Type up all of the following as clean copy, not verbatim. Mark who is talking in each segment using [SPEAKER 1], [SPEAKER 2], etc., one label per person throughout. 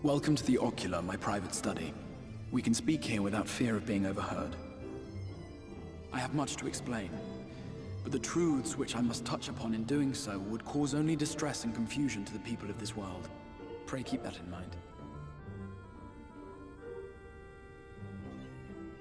[SPEAKER 1] Welcome to the Ocular, my private study. We can speak here without fear of being overheard. I have much to explain, but the truths which I must touch upon in doing so would cause only distress and confusion to the people of this world. Pray keep that in mind.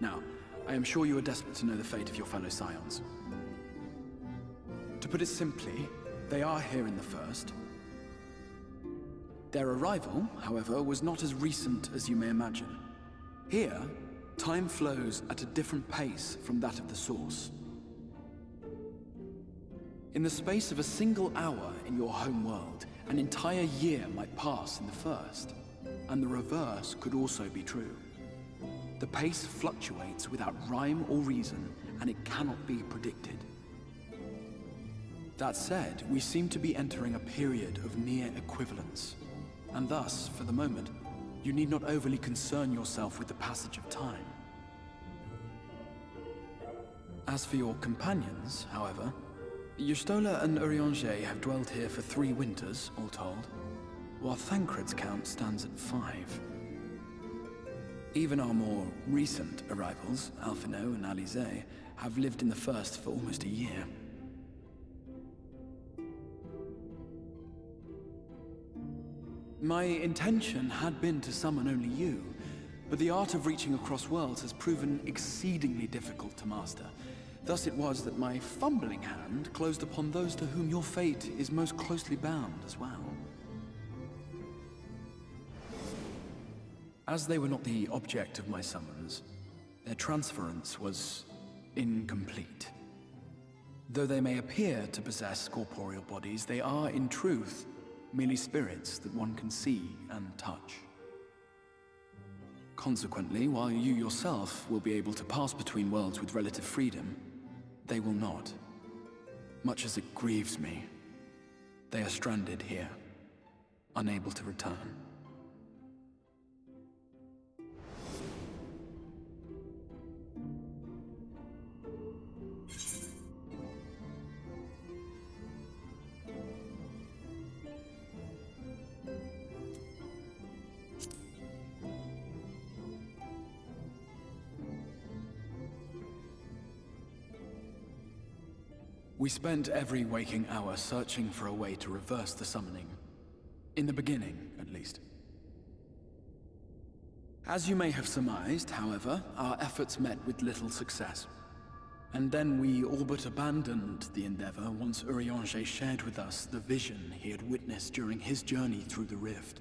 [SPEAKER 1] Now, I am sure you are desperate to know the fate of your fellow scions. To put it simply, they are here in the First. Their arrival, however, was not as recent as you may imagine. Here, time flows at a different pace from that of the Source. In the space of a single hour in your home world, an entire year might pass in the First, and the reverse could also be true. The pace fluctuates without rhyme or reason, and it cannot be predicted. That said, we seem to be entering a period of near equivalence, and thus, for the moment, you need not overly concern yourself with the passage of time. As for your companions, however, Y'shtola and Urianger have dwelled here for 3 winters, all told, while Thancred's count stands at 5. Even our more recent arrivals, Alphino and Alize, have lived in the First for almost a year. My intention had been to summon only you, but the art of reaching across worlds has proven exceedingly difficult to master. Thus it was that my fumbling hand closed upon those to whom your fate is most closely bound as well. As they were not the object of my summons, their transference was incomplete. Though they may appear to possess corporeal bodies, they are, in truth, merely spirits that one can see and touch. Consequently, while you yourself will be able to pass between worlds with relative freedom, they will not. Much as it grieves me, they are stranded here, unable to return. We spent every waking hour searching for a way to reverse the summoning. In the beginning, at least. As you may have surmised, however, our efforts met with little success. And then we all but abandoned the endeavor once Urianger shared with us the vision he had witnessed during his journey through the rift.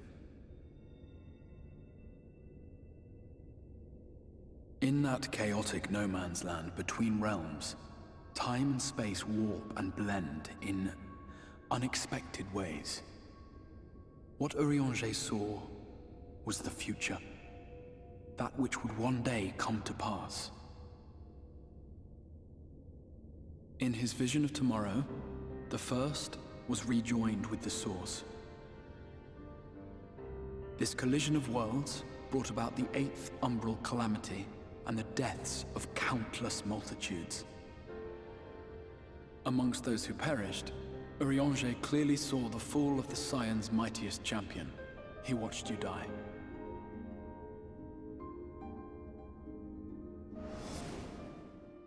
[SPEAKER 1] In that chaotic no-man's land between realms, time and space warp and blend in unexpected ways. What Urianger saw was the future. That which would one day come to pass. In his vision of tomorrow, the First was rejoined with the Source. This collision of worlds brought about the 8th umbral calamity and the deaths of countless multitudes. Amongst those who perished, Urianger clearly saw the fall of the Scion's mightiest champion. He watched you die.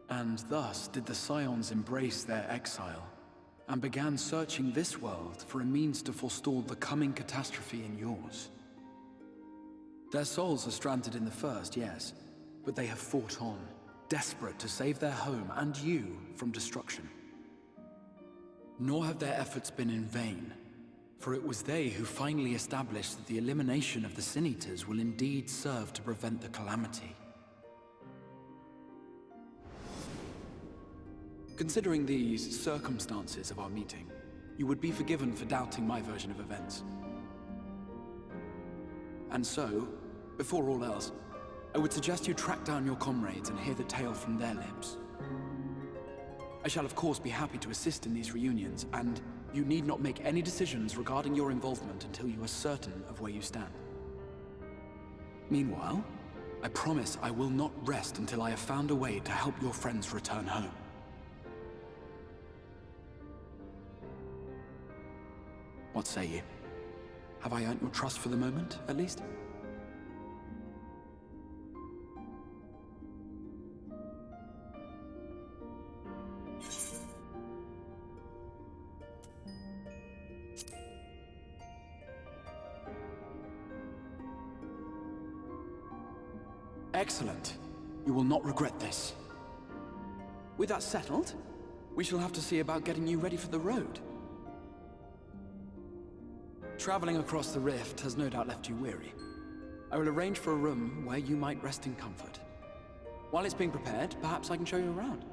[SPEAKER 1] And thus did the Scions embrace their exile, and began searching this world for a means to forestall the coming catastrophe in yours. Their souls are stranded in the First, yes, but they have fought on, desperate to save their home and you from destruction. Nor have their efforts been in vain, for it was they who finally established that the elimination of the Sin Eaters will indeed serve to prevent the calamity. Considering these circumstances of our meeting, you would be forgiven for doubting my version of events. And so, before all else, I would suggest you track down your comrades and hear the tale from their lips. I shall of course be happy to assist in these reunions, and you need not make any decisions regarding your involvement until you are certain of where you stand. Meanwhile, I promise I will not rest until I have found a way to help your friends return home. What say you? Have I earned your trust for the moment, at least? Excellent. You will not regret this. With that settled, we shall have to see about getting you ready for the road. Traveling across the rift has no doubt left you weary. I will arrange for a room where you might rest in comfort. While it's being prepared, perhaps I can show you around.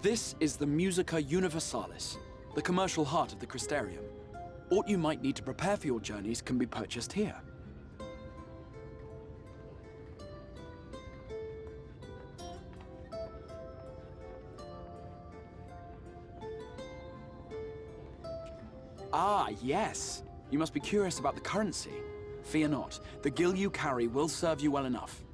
[SPEAKER 1] This is the Musica Universalis, the commercial heart of the Crystarium. Aught you might need to prepare for your journeys can be purchased here. Ah, yes. You must be curious about the currency. Fear not. The gil you carry will serve you well enough.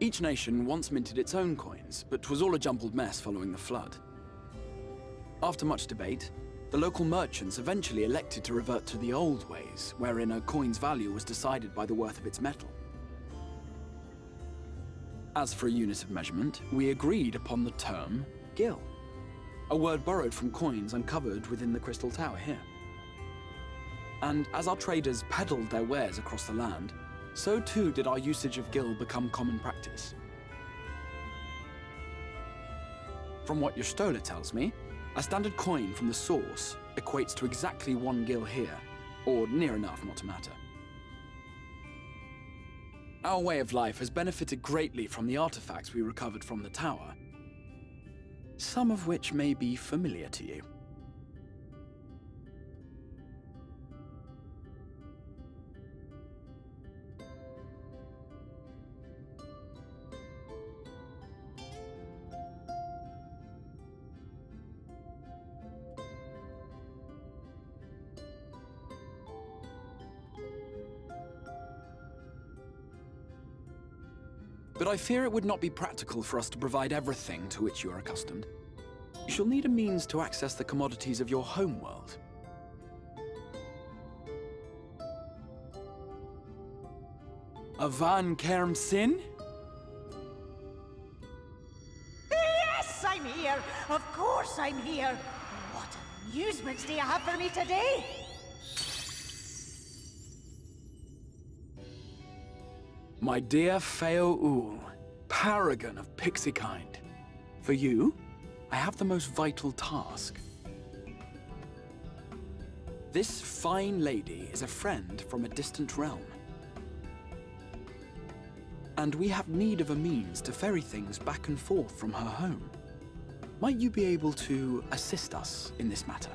[SPEAKER 1] Each nation once minted its own coins, but 'twas all a jumbled mess following the flood. After much debate, the local merchants eventually elected to revert to the old ways, wherein a coin's value was decided by the worth of its metal. As for a unit of measurement, we agreed upon the term gil, a word borrowed from coins uncovered within the Crystal Tower here. And as our traders peddled their wares across the land, so too did our usage of gil become common practice. From what your stola tells me, a standard coin from the source equates to exactly 1 gil here, or near enough not to matter. Our way of life has benefited greatly from the artifacts we recovered from the tower, some of which may be familiar to you. But I fear it would not be practical for us to provide everything to which you are accustomed. You shall need a means to access the commodities of your homeworld. A van Kerm Sin?
[SPEAKER 2] Yes, I'm here! Of course I'm here! What amusements do you have for me today?
[SPEAKER 1] My dear Feo Ul, paragon of pixie kind. For you, I have the most vital task. This fine lady is a friend from a distant realm. And we have need of a means to ferry things back and forth from her home. Might you be able to assist us in this matter?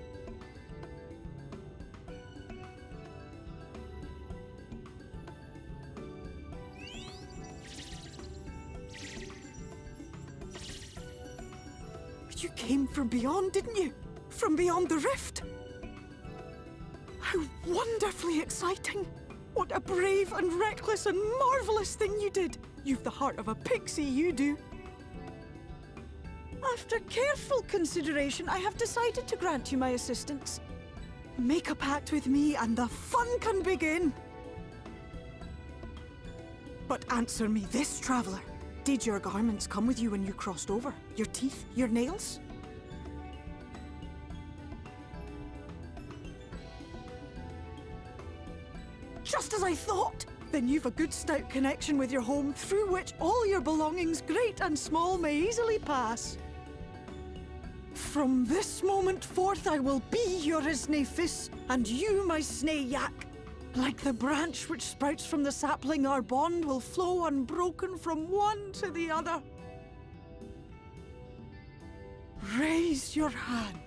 [SPEAKER 3] You came from beyond, didn't you? From beyond the rift? How wonderfully exciting! What a brave and reckless and marvelous thing you did! You've the heart of a pixie, you do. After careful consideration, I have decided to grant you my assistance. Make a pact with me and the fun can begin. But answer me this, traveler. Did your garments come with you when you crossed over? Your teeth? Your nails? Just as I thought! Then you've a good stout connection with your home through which all your belongings, great and small, may easily pass. From this moment forth I will be your Isne Fis, and you my Sne Yak. Like the branch which sprouts from the sapling, our bond will flow unbroken from one to the other. Raise your hand.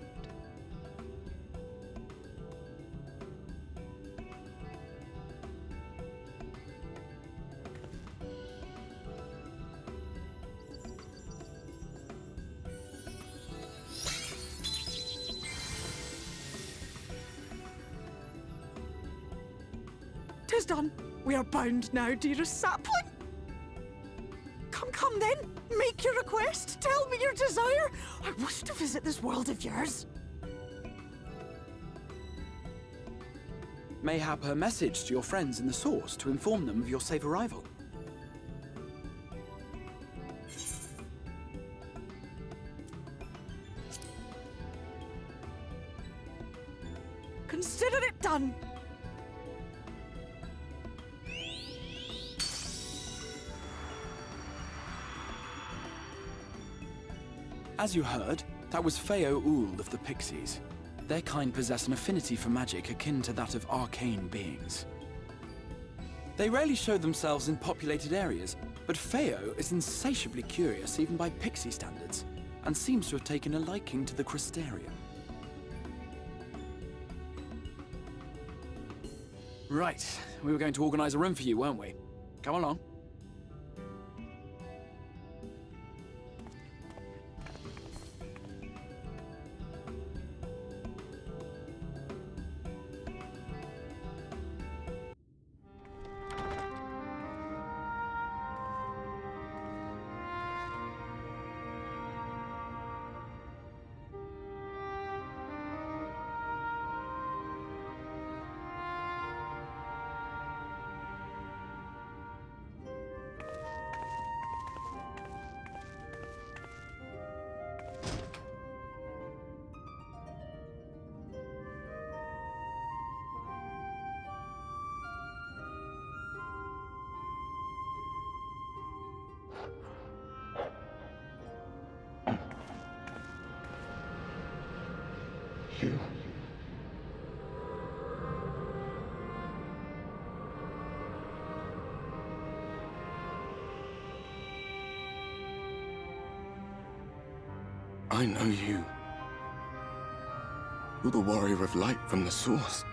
[SPEAKER 3] is done. We are bound now, dearest sapling. Come then. Make your request. Tell me your desire. I wish to visit this world of yours.
[SPEAKER 1] Mayhap her message to your friends in the Source to inform them of your safe arrival.
[SPEAKER 3] Consider it done.
[SPEAKER 1] As you heard, that was Feo Ould of the Pixies. Their kind possess an affinity for magic akin to that of arcane beings. They rarely show themselves in populated areas, but Feo is insatiably curious even by Pixie standards, and seems to have taken a liking to the Crystarium. Right, we were going to organize a room for you, weren't we? Come along.
[SPEAKER 4] You. I know you. You're the warrior of light from the Source.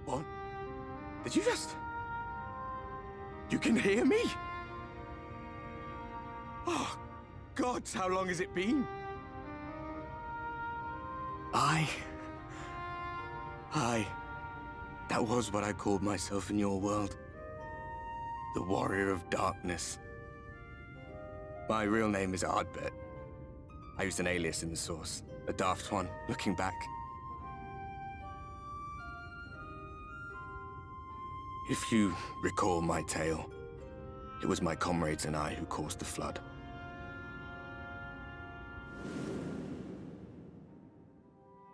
[SPEAKER 4] What? Did you just... You can hear me? Oh, gods, how long has it been? That was what I called myself in your world. The Warrior of Darkness. My real name is Ardbert. I used an alias in the Source, a daft one, looking back. If you recall my tale, it was my comrades and I who caused the flood.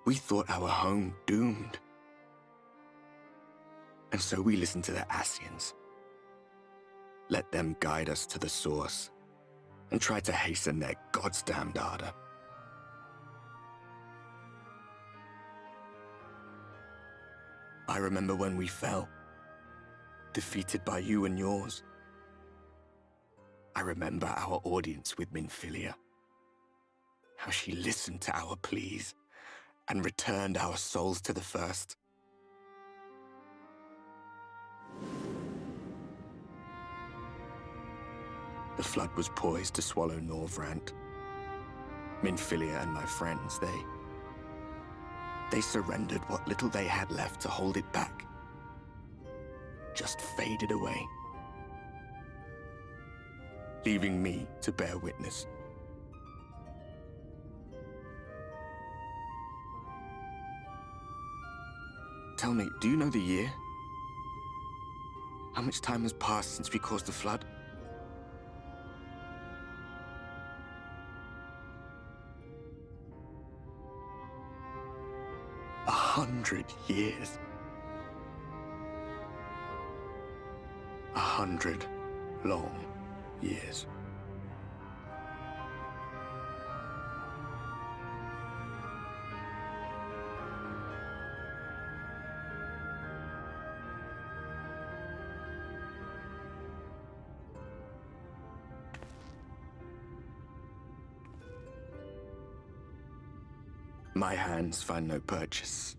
[SPEAKER 4] We thought our home doomed. And so we listened to the Ascians. Let them guide us to the Source, and tried to hasten their goddamned ardor. I remember when we fell, defeated by you and yours. I remember our audience with Minfilia, how she listened to our pleas and returned our souls to the First. The flood was poised to swallow Norvrandt. Minfilia and my friends, they surrendered what little they had left to hold it back. Just faded away, leaving me to bear witness. Tell me, do you know the year? How much time has passed since we caused the flood? 100 years. 100 long years. My hands find no purchase,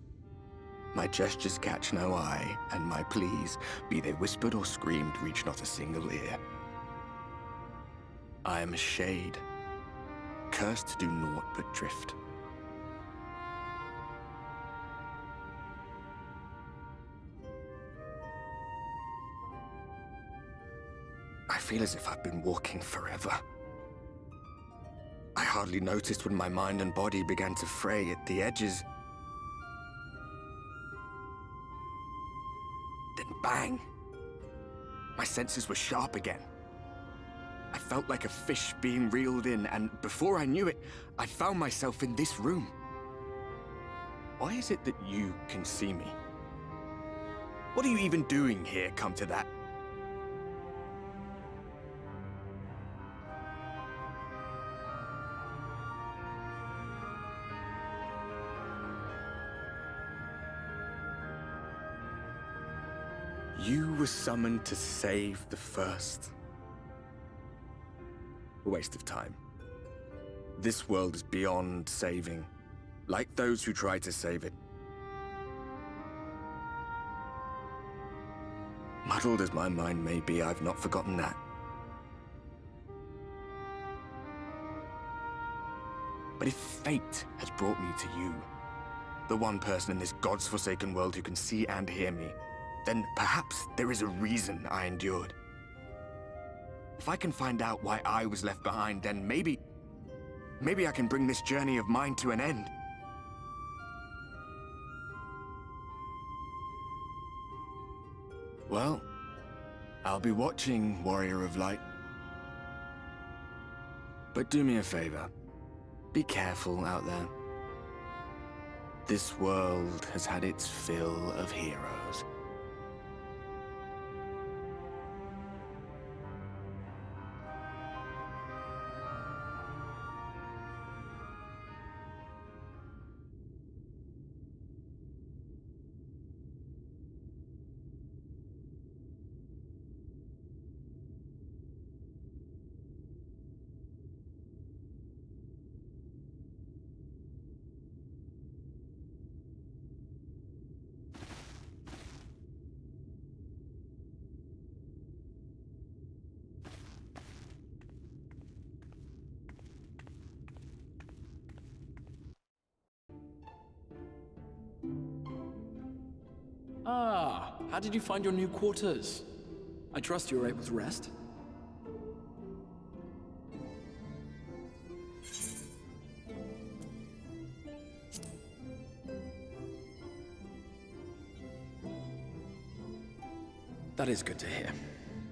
[SPEAKER 4] My gestures catch no eye, and my pleas, be they whispered or screamed, reach not a single ear. I am a shade, cursed to do naught but drift. I feel as if I've been walking forever. I hardly noticed when my mind and body began to fray at the edges. Then bang! My senses were sharp again. I felt like a fish being reeled in, and before I knew it, I found myself in this room. Why is it that you can see me? What are you even doing here, come to that? You were summoned to save the First. A waste of time. This world is beyond saving, like those who try to save it. Muddled as my mind may be, I've not forgotten that. But if fate has brought me to you, the one person in this God's-forsaken world who can see and hear me, then perhaps there is a reason I endured. If I can find out why I was left behind, then maybe I can bring this journey of mine to an end. Well, I'll be watching, Warrior of Light. But do me a favor. Be careful out there. This world has had its fill of heroes.
[SPEAKER 1] Ah, how did you find your new quarters? I trust you were able to rest? That is good to hear.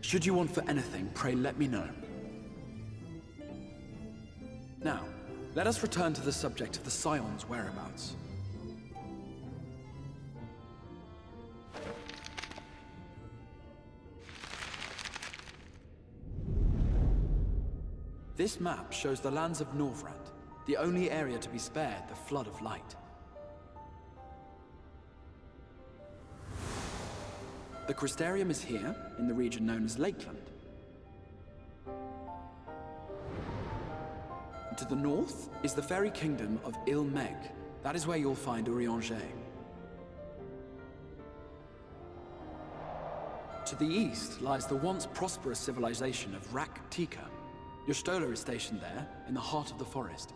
[SPEAKER 1] Should you want for anything, pray let me know. Now, let us return to the subject of the Scion's whereabouts. This map shows the lands of Norvrandt, the only area to be spared the flood of light. The Crystarium is here, in the region known as Lakeland. To the north is the fairy kingdom of Il-Meg. That is where you'll find Urianger. To the east lies the once prosperous civilization of Rak-Tika. Your Stola is stationed there, in the heart of the forest.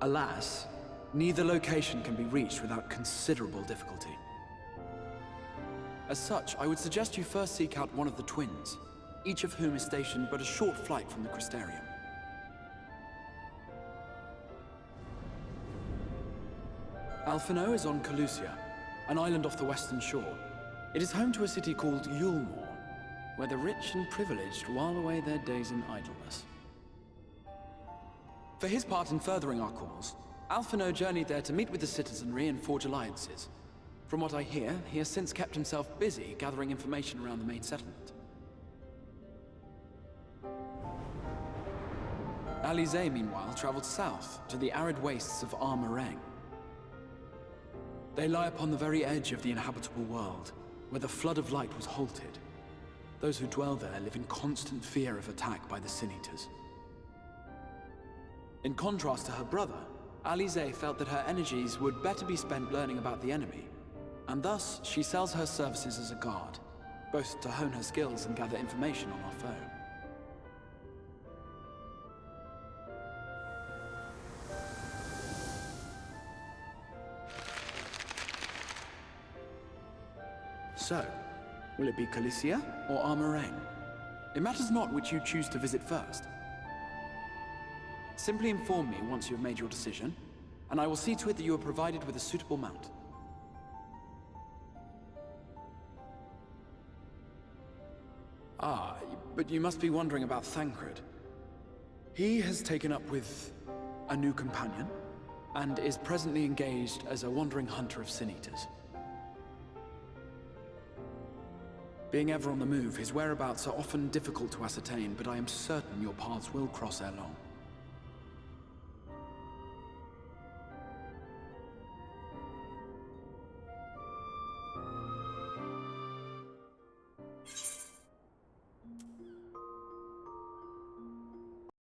[SPEAKER 1] Alas, neither location can be reached without considerable difficulty. As such, I would suggest you first seek out one of the twins, each of whom is stationed but a short flight from the Crystarium. Alphino is on Calusia, an island off the western shore. It is home to a city called Yulmore, where the rich and privileged while away their days in idleness. For his part in furthering our cause, Alphino journeyed there to meet with the citizenry and forge alliances. From what I hear, he has since kept himself busy gathering information around the main settlement. Alize, meanwhile, traveled south to the arid wastes of Armareng. They lie upon the very edge of the inhabitable world, where the flood of light was halted. Those who dwell there live in constant fear of attack by the Sin Eaters. In contrast to her brother, Alize felt that her energies would better be spent learning about the enemy, and thus she sells her services as a guard, both to hone her skills and gather information on our foe. So, will it be Calicia or Armoraine? It matters not which you choose to visit first. Simply inform me once you have made your decision, and I will see to it that you are provided with a suitable mount. Ah, but you must be wondering about Thancred. He has taken up with a new companion, and is presently engaged as a wandering hunter of sin-eaters. Being ever on the move, his whereabouts are often difficult to ascertain, but I am certain your paths will cross ere long.